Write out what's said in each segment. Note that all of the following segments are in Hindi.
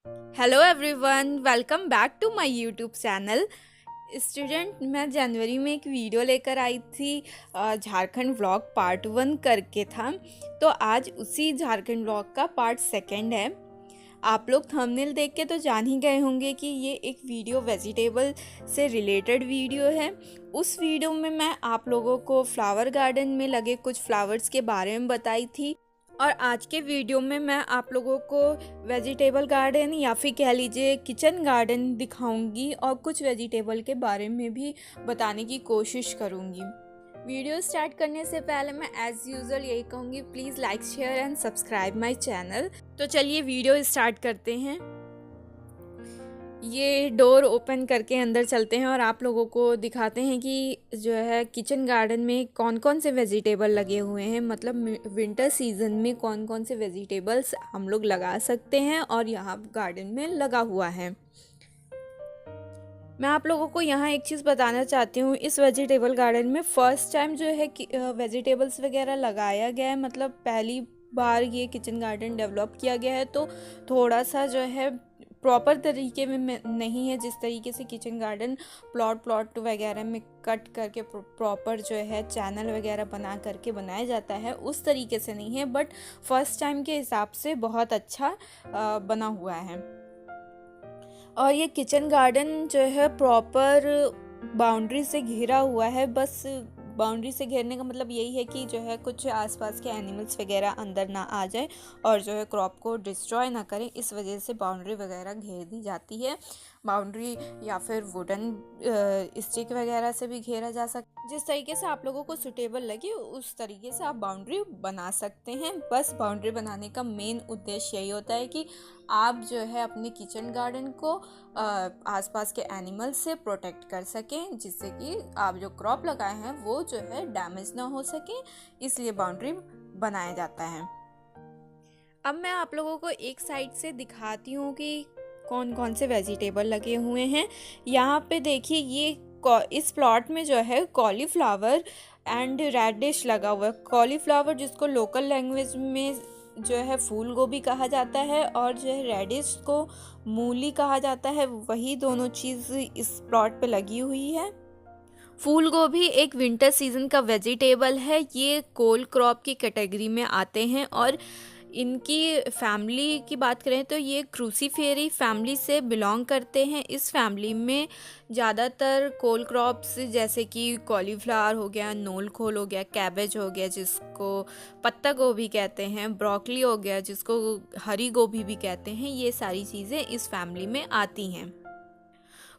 Hello everyone, welcome back to my YouTube channel. Student, मैं जनवरी में एक वीडियो लेकर आई थी। झारखंड व्लॉग पार्ट 1 करके था। तो आज उसी झारखंड व्लॉग का पार्ट 2 है। आप लोग थंबनेल देख के तो जान ही गए होंगे कि ये एक वीडियो वेजिटेबल से रिलेटेड वीडियो है। उस वीडियो में मैं आप लोगों को फ्लावर गार्डन में लगे कुछ फ्लावर्स के बारे में बताई थी, और आज के वीडियो में मैं आप लोगों को वेजिटेबल गार्डन या फिर कह लीजिए किचन गार्डन दिखाऊंगी और कुछ वेजिटेबल के बारे में भी बताने की कोशिश करूंगी। वीडियो स्टार्ट करने से पहले मैं एज यूजुअल यही कहूँगी, please like share and subscribe my channel. तो चलिए वीडियो स्टार्ट करते हैं। ये डोर ओपन करके अंदर चलते हैं और आप लोगों को दिखाते हैं कि जो है किचन गार्डन में कौन कौन से वेजिटेबल लगे हुए हैं, मतलब विंटर सीजन में कौन कौन से वेजिटेबल्स हम लोग लगा सकते हैं और यहाँ गार्डन में लगा हुआ है। मैं आप लोगों को यहाँ एक चीज़ बताना चाहती हूँ, इस वेजिटेबल गार्डन में फ़र्स्ट टाइम जो है वेजिटेबल्स वगैरह लगाया गया है, मतलब पहली बार ये किचन गार्डन डेवलप किया गया है। तो थोड़ा सा जो है प्रॉपर तरीके में नहीं है, जिस तरीके से किचन गार्डन प्लॉट वगैरह में कट करके प्रॉपर जो है चैनल वगैरह बना करके बनाया जाता है, उस तरीके से नहीं है। बट फर्स्ट टाइम के हिसाब से बहुत अच्छा बना हुआ है। और ये किचन गार्डन जो है प्रॉपर बाउंड्री से घिरा हुआ है। बस बाउंड्री से घेरने का मतलब यही है कि जो है कुछ आसपास के एनिमल्स वगैरह अंदर ना आ जाए और जो है क्रॉप को डिस्ट्रॉय ना करें, इस वजह से बाउंड्री वगैरह घेर दी जाती है। बाउंड्री या फिर वुडन स्टिक वगैरह से भी घेरा जा सकता है। जिस तरीके से आप लोगों को सूटेबल लगे उस तरीके से आप बाउंड्री बना सकते हैं। बस बाउंड्री बनाने का मेन उद्देश्य यही होता है कि आप जो है अपने किचन गार्डन को आसपास के एनिमल्स से प्रोटेक्ट कर सकें, जिससे कि आप जो क्रॉप लगाए हैं वो जो है डैमेज ना हो सके, इसलिए बाउंड्री बनाया जाता है। अब मैं आप लोगों को एक साइड से दिखाती हूँ कि कौन कौन से वेजिटेबल लगे हुए हैं। यहाँ पे देखिए, ये इस प्लॉट में जो है कॉलीफ्लावर एंड रेडिश लगा हुआ है। कॉलीफ्लावर जिसको लोकल लैंग्वेज में जो है फूल गोभी कहा जाता है, और जो है रेडिश को मूली कहा जाता है, वही दोनों चीज़ इस प्लॉट पे लगी हुई है। फूल गोभी एक विंटर सीजन का वेजिटेबल है। ये कोल क्रॉप की कैटेगरी में आते हैं, और इनकी फैमिली की बात करें तो ये क्रूसीफेरी फैमिली से बिलोंग करते हैं। इस फैमिली में ज़्यादातर कोल क्रॉप्स जैसे कि कॉलीफ्लावर हो गया, नोल खोल हो गया, कैबेज हो गया जिसको पत्ता गोभी कहते हैं, ब्रोकली हो गया जिसको हरी गोभी भी कहते हैं, ये सारी चीज़ें इस फैमिली में आती हैं।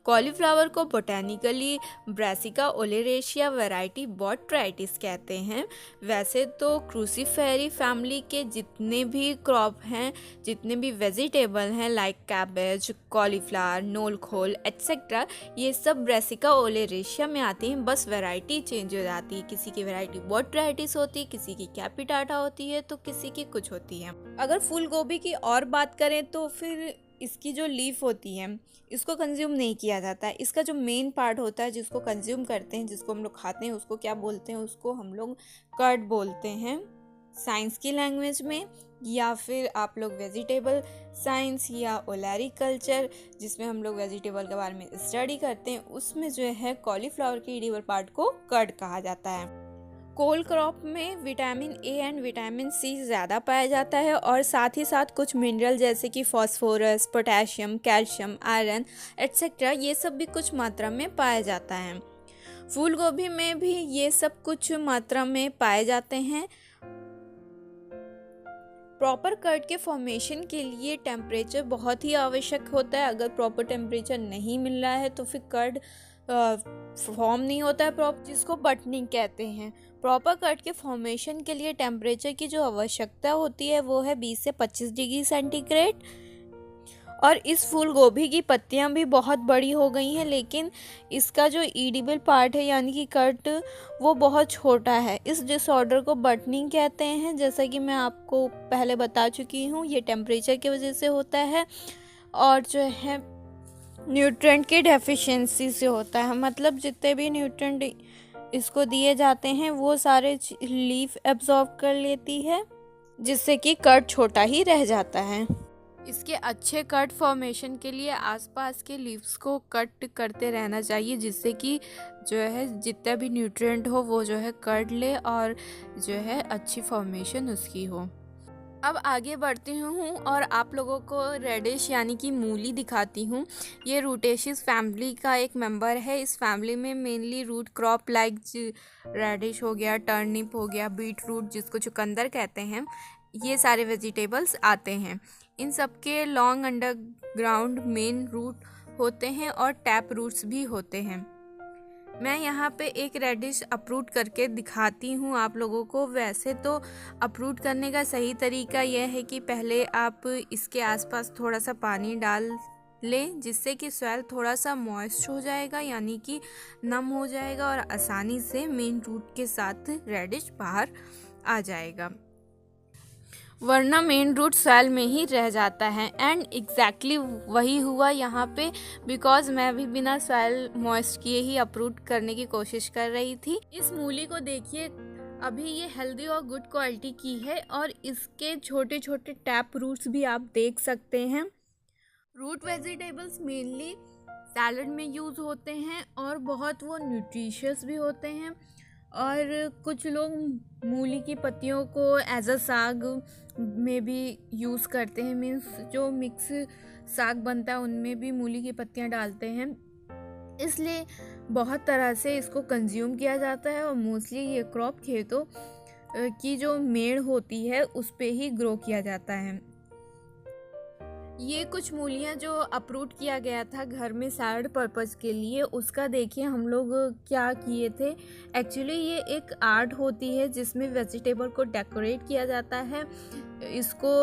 कॉलीफ्लावर को बोटेनिकली ब्रासिका ओलेरेशिया वैरायटी बॉट्राइटिस कहते हैं। वैसे तो क्रूसीफेरी फैमिली के जितने भी क्रॉप हैं, जितने भी वेजिटेबल हैं लाइक कैबेज, कॉलीफ्लावर, नोलखोल एट्सेट्रा, ये सब ब्रासिका ओलेरेशिया में आती हैं। बस वैरायटी चेंज हो जाती है, किसी की वैरायटी बॉट्राइटिस होती है, किसी की कैपिटाटा होती है, तो किसी की कुछ होती है। अगर फूल गोभी की और बात करें तो फिर इसकी जो लीफ होती है इसको कंज्यूम नहीं किया जाता है। इसका जो मेन पार्ट होता है जिसको कंज्यूम करते हैं, जिसको हम लोग खाते हैं, उसको क्या बोलते हैं? उसको हम लोग कर्ड बोलते हैं साइंस की लैंग्वेज में, या फिर आप लोग वेजिटेबल साइंस या ओलैरिकल्चर जिसमें हम लोग वेजिटेबल के बारे में स्टडी करते हैं, उसमें जो है कॉलीफ्लावर के एडिबल पार्ट को कर्ड कहा जाता है। कोल क्रॉप में vitamin A and vitamin C ज़्यादा पाया जाता है, और साथ ही साथ कुछ मिनरल जैसे कि phosphorus, potassium, calcium, iron etcetera, ये सब भी कुछ मात्रा में पाया जाता है। फूल गोभी में भी ये सब कुछ मात्रा में पाए जाते हैं। प्रॉपर कर्ड के फॉर्मेशन के लिए टेम्परेचर बहुत ही आवश्यक होता है। अगर प्रॉपर टेम्परेचर नहीं मिल रहा है तो फिर कर्ड फॉर्म नहीं होता है जिसको बटनिंग कहते हैं। प्रॉपर कर्ड के फॉर्मेशन के लिए टेम्परेचर की जो आवश्यकता होती है वो है 20 से 25 डिग्री सेंटीग्रेड। और इस फूल गोभी की पत्तियां भी बहुत बड़ी हो गई हैं, लेकिन इसका जो ईडिबल पार्ट है यानी कि कट, वो बहुत छोटा है। इस डिसऑर्डर को बटनिंग कहते हैं। जैसा कि मैं आपको पहले बता चुकी हूँ, ये टेम्परेचर की वजह से होता है और जो है न्यूट्रेंट की डेफिशिएंसी से होता है। मतलब जितने भी न्यूट्रेंट इसको दिए जाते हैं वो सारे लीफ एब्जॉर्ब कर लेती है, जिससे कि कट छोटा ही रह जाता है। इसके अच्छे कट फॉर्मेशन के लिए आसपास के लीव्स को कट करते रहना चाहिए, जिससे कि जो है जितना भी न्यूट्रिएंट हो वो जो है कट ले और जो है अच्छी फॉर्मेशन उसकी हो। अब आगे बढ़ती हूँ और आप लोगों को रेडिश यानी कि मूली दिखाती हूँ। ये रूटेशियस फैमिली का एक मेंबर है। इस फैमिली में mainly root crop like radish हो गया, टर्निप हो गया, बीट रूट जिसको चुकंदर कहते हैं, ये सारे वेजिटेबल्स आते हैं। इन सब के लॉन्ग अंडरग्राउंड मेन रूट होते हैं और टैप रूट्स भी होते हैं। मैं यहाँ पे एक रेडिश अप्रूट करके दिखाती हूँ आप लोगों को। वैसे तो अप्रूट करने का सही तरीका यह है कि पहले आप इसके आसपास थोड़ा सा पानी डाल लें, जिससे कि सॉइल थोड़ा सा मॉइस्ट हो जाएगा, यानी कि नम हो जाएगा और आसानी से मेन रूट के साथ रेडिश बाहर आ जाएगा, वरना मेन रूट सॉइल में ही रह जाता है। एंड एग्जैक्टली वही हुआ यहाँ पे, बिकॉज मैं भी बिना सॉइल मॉइस्ट किए ही अप्रूट करने की कोशिश कर रही थी। इस मूली को देखिए, अभी ये हेल्दी और गुड क्वालिटी की है और इसके छोटे छोटे टैप रूट्स भी आप देख सकते हैं। रूट वेजिटेबल्स मेनली सैलड में यूज़ होते हैं और बहुत वो न्यूट्रिशियस भी होते हैं। और कुछ लोग मूली की पत्तियों को एज अ साग में भी यूज़ करते हैं, मीन्स जो मिक्स साग बनता है उनमें भी मूली की पत्तियां डालते हैं। इसलिए बहुत तरह से इसको कंज्यूम किया जाता है और मोस्टली ये क्रॉप खेतों की जो मेड़ होती है उस पे ही ग्रो किया जाता है। ये कुछ मूलियाँ जो अप्रूट किया गया था घर में सैलड पर्पस के लिए, उसका देखिए हम लोग क्या किए थे। एक्चुअली ये एक आर्ट होती है जिसमें वेजिटेबल को डेकोरेट किया जाता है। इसको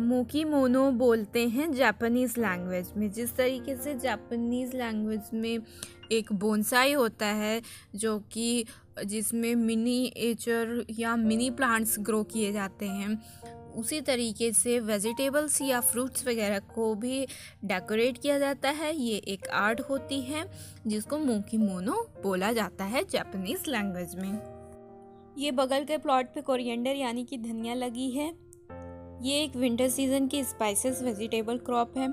मोकी मोनो बोलते हैं जापानीज़ लैंग्वेज में। जिस तरीके से जापानीज़ लैंग्वेज में एक बोनसाई होता है जो कि जिसमें मिनीएचर या मिनी प्लांट्स ग्रो किए जाते हैं, उसी तरीके से वेजिटेबल्स या फ्रूट्स वगैरह को भी डेकोरेट किया जाता है। ये एक आर्ट होती है जिसको मोकी मोनो बोला जाता है जापानीज़ लैंग्वेज में। ये बगल के प्लॉट पे कोरिएंडर यानी कि धनिया लगी है। ये एक विंटर सीजन की स्पाइसेस वेजिटेबल क्रॉप है।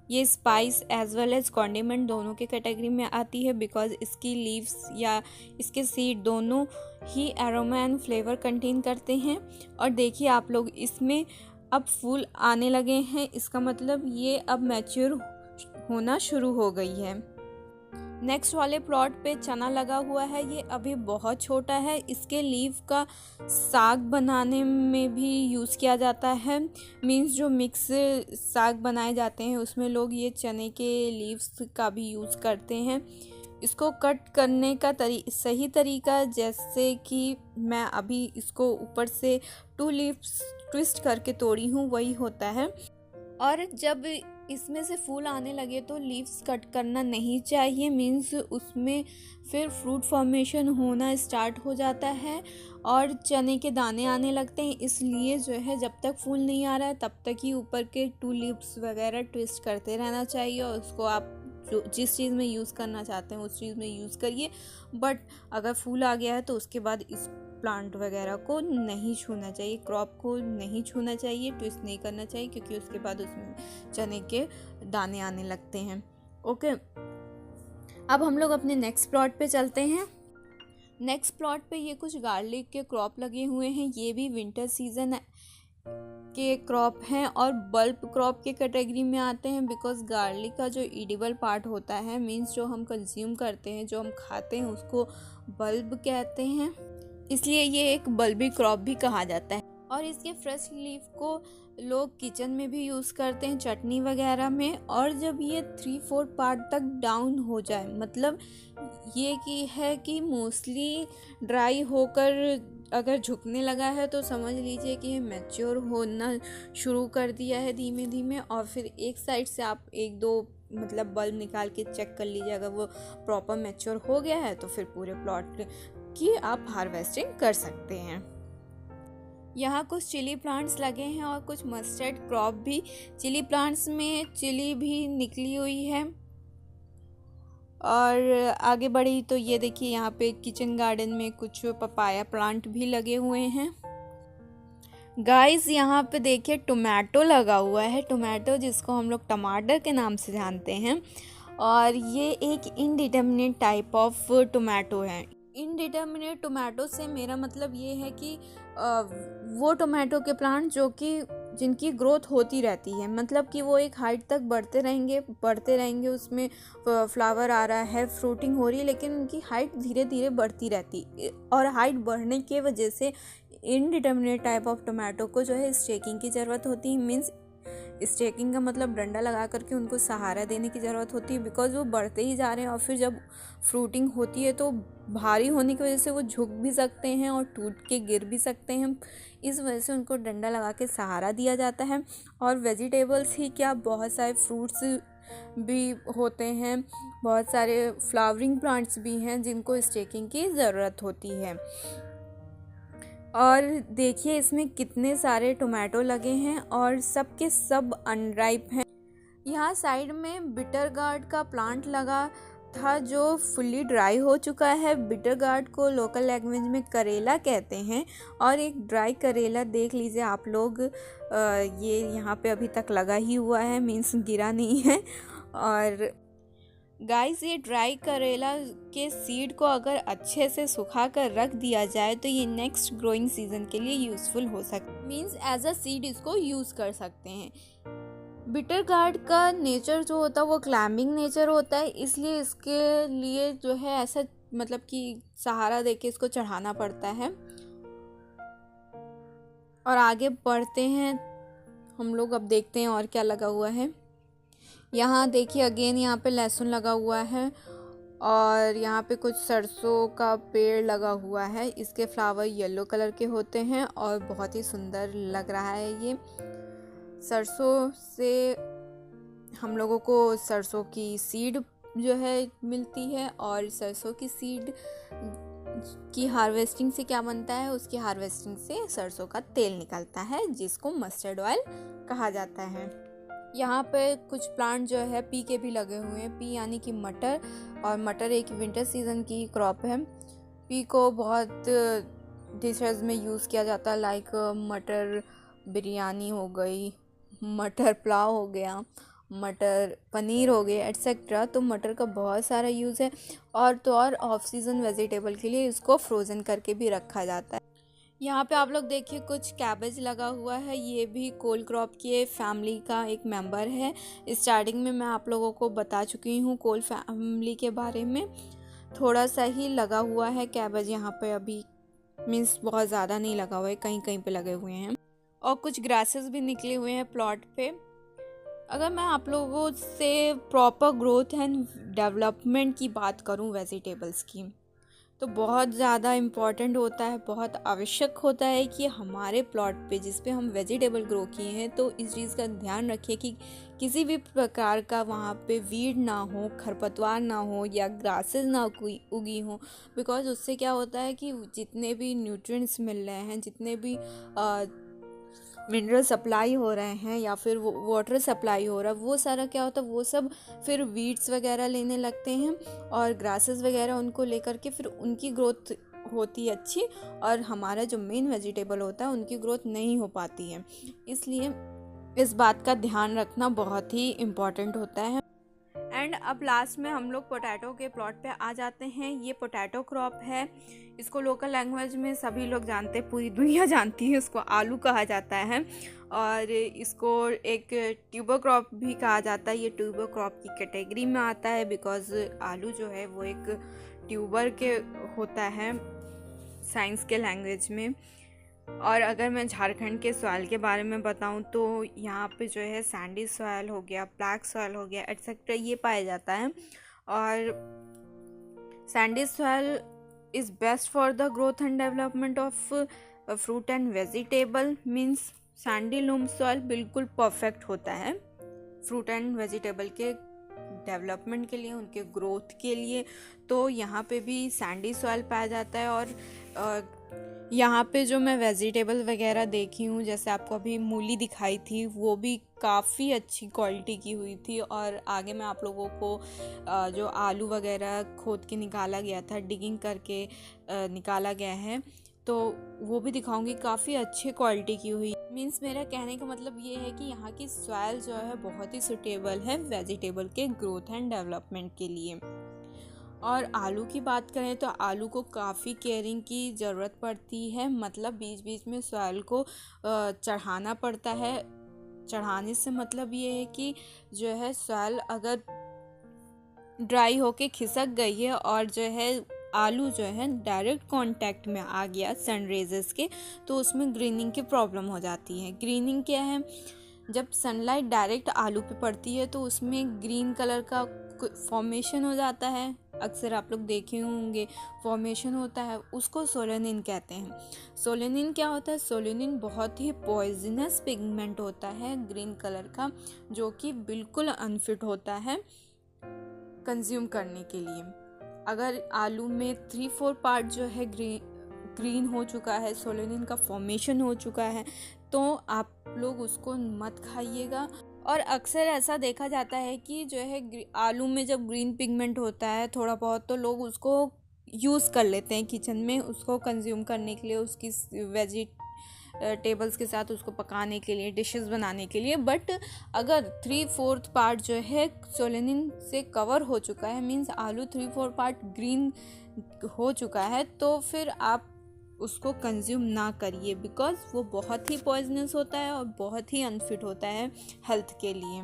ये spice as well as condiment दोनों के कैटेगरी में आती है, बिकॉज इसकी लीव्स या इसके सीड दोनों ही एरोमा एंड फ्लेवर कंटेन करते हैं। और देखिए आप लोग, इसमें अब फूल आने लगे हैं, इसका मतलब ये अब मैच्योर होना शुरू हो गई है। नेक्स्ट वाले प्लॉट पे चना लगा हुआ है। ये अभी बहुत छोटा है। इसके लीव का साग बनाने में भी यूज़ किया जाता है। मीन्स जो मिक्स साग बनाए जाते हैं उसमें लोग ये चने के लीव्स का भी यूज़ करते हैं। इसको कट करने का सही तरीका, जैसे कि मैं अभी इसको ऊपर से 2 लीव्स ट्विस्ट करके तोड़ी हूँ, वही होता है। और जब इसमें से फूल आने लगे तो लीव्स कट करना नहीं चाहिए, मीन्स उसमें फिर फ्रूट फॉर्मेशन होना स्टार्ट हो जाता है और चने के दाने आने लगते हैं। इसलिए जो है जब तक फूल नहीं आ रहा है तब तक ही ऊपर के 2 लीव्स वगैरह ट्विस्ट करते रहना चाहिए और उसको आप जो जिस चीज़ में यूज़ करना चाहते हैं उस चीज़ में यूज़ करिए। बट अगर फूल आ गया है तो उसके बाद इस प्लांट वगैरह को नहीं छूना चाहिए, क्रॉप को नहीं छूना चाहिए, ट्विस्ट नहीं करना चाहिए, क्योंकि उसके बाद उसमें चने के दाने आने लगते हैं। ओके, अब हम लोग अपने नेक्स्ट प्लॉट पे चलते हैं। नेक्स्ट प्लॉट पे ये कुछ गार्लिक के क्रॉप लगे हुए हैं। ये भी विंटर सीजन के क्रॉप हैं और बल्ब क्रॉप के कैटेगरी में आते हैं, बिकॉज गार्लिक का जो एडिबल पार्ट होता है, मीन्स जो हम कंज्यूम करते हैं, जो हम खाते हैं, उसको बल्ब कहते हैं। इसलिए ये एक बल्बी क्रॉप भी कहा जाता है। और इसके फ्रेश लीफ को लोग किचन में भी यूज़ करते हैं, चटनी वगैरह में। और जब ये 3-4 पार्ट तक डाउन हो जाए, मतलब ये कि है कि मोस्टली ड्राई होकर अगर झुकने लगा है तो समझ लीजिए कि ये मैच्योर होना शुरू कर दिया है धीमे धीमे। और फिर एक साइड से आप 1-2 मतलब बल्ब निकाल के चेक कर लीजिए, अगर वो प्रॉपर मैच्योर हो गया है तो फिर पूरे प्लॉट की आप हार्वेस्टिंग कर सकते हैं। यहाँ कुछ चिली प्लांट्स लगे हैं और कुछ मस्टर्ड क्रॉप भी। चिली प्लांट्स में चिली भी निकली हुई है। और आगे बढ़ी तो ये देखिए, यहाँ पे किचन गार्डन में कुछ पपाया प्लांट भी लगे हुए हैं। गाइस यहाँ पे देखिए टोमेटो लगा हुआ है, टोमेटो जिसको हम लोग टमाटर के नाम से जानते हैं। और ये एक इनडिटर्मिनेट टाइप ऑफ टोमेटो है। इनडिटर्मिनेट टोमेटो से मेरा मतलब ये है कि वो टोमेटो के प्लांट जो कि जिनकी ग्रोथ होती रहती है, मतलब कि वो एक हाइट तक बढ़ते रहेंगे, उसमें फ्लावर आ रहा है, फ्रूटिंग हो रही है, लेकिन उनकी हाइट धीरे धीरे बढ़ती रहती। और हाइट बढ़ने की वजह से इनडिटर्मिनेट टाइप ऑफ टोमेटो को जो है स्टेकिंग की ज़रूरत होती है। मीन्स स्टेकिंग का मतलब डंडा लगा करके उनको सहारा देने की ज़रूरत होती है, बिकॉज वो बढ़ते ही जा रहे हैं। और फिर जब फ्रूटिंग होती है तो भारी होने की वजह से वो झुक भी सकते हैं और टूट के गिर भी सकते हैं। इस वजह से उनको डंडा लगा के सहारा दिया जाता है। और वेजिटेबल्स ही क्या, बहुत सारे फ्रूट्स भी होते हैं, बहुत सारे फ्लावरिंग प्लांट्स भी हैं जिनको स्टेकिंग की ज़रूरत होती है। और देखिए इसमें कितने सारे टोमेटो लगे हैं और सब के सब अनराइप हैं। यहाँ साइड में बिटर गार्ड का प्लांट लगा था जो फुल्ली ड्राई हो चुका है। बिटर गार्ड को लोकल लैंग्वेज में करेला कहते हैं। और एक ड्राई करेला देख लीजिए आप लोग, ये यहाँ पे अभी तक लगा ही हुआ है, मीन्स गिरा नहीं है। और गाइस ये ड्राई करेला के सीड को अगर अच्छे से सुखा कर रख दिया जाए तो ये नेक्स्ट ग्रोइंग सीजन के लिए यूज़फुल हो सकता है, मीन्स एज अ सीड इसको यूज़ कर सकते हैं। बिटर गार्ड का नेचर जो होता है वो क्लाइंबिंग नेचर होता है, इसलिए इसके लिए जो है ऐसा मतलब कि सहारा देके इसको चढ़ाना पड़ता है। और आगे बढ़ते हैं हम लोग, अब देखते हैं और क्या लगा हुआ है। यहाँ देखिए अगेन यहाँ पे लहसुन लगा हुआ है और यहाँ पे कुछ सरसों का पेड़ लगा हुआ है। इसके फ्लावर येलो कलर के होते हैं और बहुत ही सुंदर लग रहा है। ये सरसों से हम लोगों को सरसों की सीड जो है मिलती है। और सरसों की सीड की हार्वेस्टिंग से क्या बनता है, उसकी हार्वेस्टिंग से सरसों का तेल निकलता है जिसको मस्टर्ड ऑयल कहा जाता है। यहाँ पे कुछ प्लांट जो है पी के भी लगे हुए हैं, पी यानी कि मटर। और मटर एक विंटर सीजन की क्रॉप है। पी को बहुत डिशेस में यूज़ किया जाता है, लाइक मटर बिरयानी हो गई, मटर पुलाव हो गया, मटर पनीर हो गया, एट्सेट्रा। तो मटर का बहुत सारा यूज़ है। और तो और ऑफ सीज़न वेजिटेबल के लिए इसको फ्रोज़न करके भी रखा जाता है। यहाँ पे आप लोग देखिए कुछ कैबेज लगा हुआ है, ये भी कोल क्रॉप की फैमिली का एक मेंबर है। स्टार्टिंग में मैं आप लोगों को बता चुकी हूँ कोल फैमिली के बारे में। थोड़ा सा ही लगा हुआ है कैबेज यहाँ पे अभी, मीन्स बहुत ज़्यादा नहीं लगा हुआ है, कहीं कहीं पे लगे हुए हैं। और कुछ ग्रासेस भी निकले हुए हैं प्लॉट पे। अगर मैं आप लोगों से प्रॉपर ग्रोथ एंड डेवलपमेंट की बात करूँ वेजिटेबल्स की, तो बहुत ज़्यादा इम्पॉर्टेंट होता है, बहुत आवश्यक होता है कि हमारे प्लॉट पे जिस पे हम वेजिटेबल ग्रो किए हैं तो इस चीज़ का ध्यान रखिए कि किसी भी प्रकार का वहाँ पे वीड ना हो, खरपतवार ना हो या ग्रासेस ना उगी हो। बिकॉज उससे क्या होता है कि जितने भी न्यूट्रिएंट्स मिल रहे हैं, जितने भी मिनरल सप्लाई हो रहे हैं या फिर वाटर सप्लाई हो रहा है, वो सारा क्या होता है, वो सब फिर वीड्स वगैरह लेने लगते हैं और ग्रासेस वगैरह उनको लेकर के फिर उनकी ग्रोथ होती है अच्छी। और हमारा जो मेन वेजिटेबल होता है उनकी ग्रोथ नहीं हो पाती है। इसलिए इस बात का ध्यान रखना बहुत ही इम्पॉर्टेंट होता है। एंड अब लास्ट में हम लोग पोटैटो के प्लॉट पे आ जाते हैं। ये पोटैटो क्रॉप है, इसको लोकल लैंग्वेज में सभी लोग जानते हैं, पूरी दुनिया जानती है, इसको आलू कहा जाता है। और इसको एक ट्यूबर क्रॉप भी कहा जाता है। ये ट्यूबर क्रॉप की कैटेगरी में आता है बिकॉज आलू जो है वो एक ट्यूबर के होता है साइंस के लैंग्वेज में। और अगर मैं झारखंड के सॉइल के बारे में बताऊं तो यहाँ पे जो है सैंडी सॉइल हो गया, ब्लैक सॉइल हो गया, एट्सेट्रा ये पाया जाता है। और Sandy soil is best for the growth and development of fruit and vegetable. Means Sandy loom soil बिल्कुल परफेक्ट होता है फ्रूट एंड वेजिटेबल के डेवलपमेंट के लिए, उनके ग्रोथ के लिए। तो यहाँ पे भी सैंडी सॉइल पाया जाता है। और यहाँ पे जो मैं वेजिटेबल वगैरह देखी हूँ, जैसे आपको अभी मूली दिखाई थी, वो भी काफ़ी अच्छी क्वालिटी की हुई थी। और आगे मैं आप लोगों को जो आलू वगैरह खोद के निकाला गया था, डिगिंग करके निकाला गया है, तो वो भी दिखाऊंगी, काफ़ी अच्छी क्वालिटी की हुई। मीन्स मेरा कहने का मतलब ये है कि यहाँ की सॉइल जो है बहुत ही सुटेबल है वेजिटेबल के ग्रोथ एंड डेवलपमेंट के लिए। और आलू की बात करें तो आलू को काफ़ी केयरिंग की ज़रूरत पड़ती है, मतलब बीच बीच में सॉइल को चढ़ाना पड़ता है। चढ़ाने से मतलब ये है कि जो है सॉइल अगर ड्राई होके खिसक गई है और जो है आलू जो है डायरेक्ट कांटेक्ट में आ गया सन रेजेस के, तो उसमें ग्रीनिंग की प्रॉब्लम हो जाती है। ग्रीनिंग क्या है, जब सनलाइट डायरेक्ट आलू पे पड़ती है तो उसमें ग्रीन कलर का फॉर्मेशन हो जाता है। अक्सर आप लोग देखे होंगे फॉर्मेशन होता है, उसको सोलेनिन कहते हैं। सोलेनिन क्या होता है, सोलेनिन बहुत ही पॉइजनस पिगमेंट होता है ग्रीन कलर का, जो कि बिल्कुल अनफिट होता है कंज्यूम करने के लिए। अगर आलू में 3-4 पार्ट जो है ग्रीन हो चुका है, सोलेनिन का फॉर्मेशन हो चुका है, तो आप लोग उसको मत खाइएगा। और अक्सर ऐसा देखा जाता है कि जो है आलू में जब ग्रीन पिगमेंट होता है थोड़ा बहुत, तो लोग उसको यूज़ कर लेते हैं किचन में उसको कंज्यूम करने के लिए, उसकी टेबल्स के साथ उसको पकाने के लिए, डिशेस बनाने के लिए। बट अगर 3/4 पार्ट जो है सोलेनिन से कवर हो चुका है, मीन्स आलू 3/4 पार्ट ग्रीन हो चुका है, तो फिर आप उसको कंज्यूम ना करिए, बिकॉज वो बहुत ही पॉइजनस होता है और बहुत ही अनफिट होता है हेल्थ के लिए।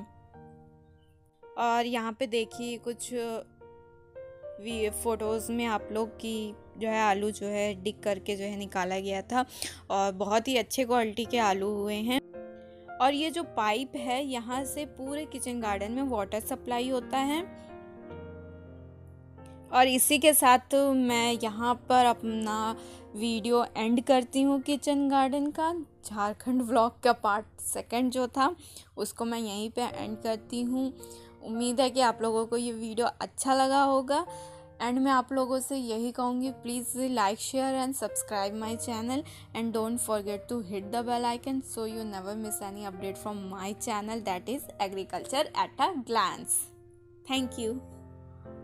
और यहाँ पे देखिए कुछ फ़ोटोज़ में आप लोग की जो है आलू जो है डिग करके जो है निकाला गया था, और बहुत ही अच्छे क्वालिटी के आलू हुए हैं। और ये जो पाइप है, यहाँ से पूरे किचन गार्डन में वाटर सप्लाई होता है। और इसी के साथ मैं यहाँ पर अपना वीडियो एंड करती हूँ किचन गार्डन का। झारखंड व्लॉग का पार्ट 2 जो था उसको मैं यहीं पे एंड करती हूँ। उम्मीद है कि आप लोगों को ये वीडियो अच्छा लगा होगा। एंड मैं आप लोगों से यही कहूँगी, please like, share and subscribe my channel, and don't forget to hit the bell icon so you never miss any update from my channel, that is agriculture at a glance. Thank you.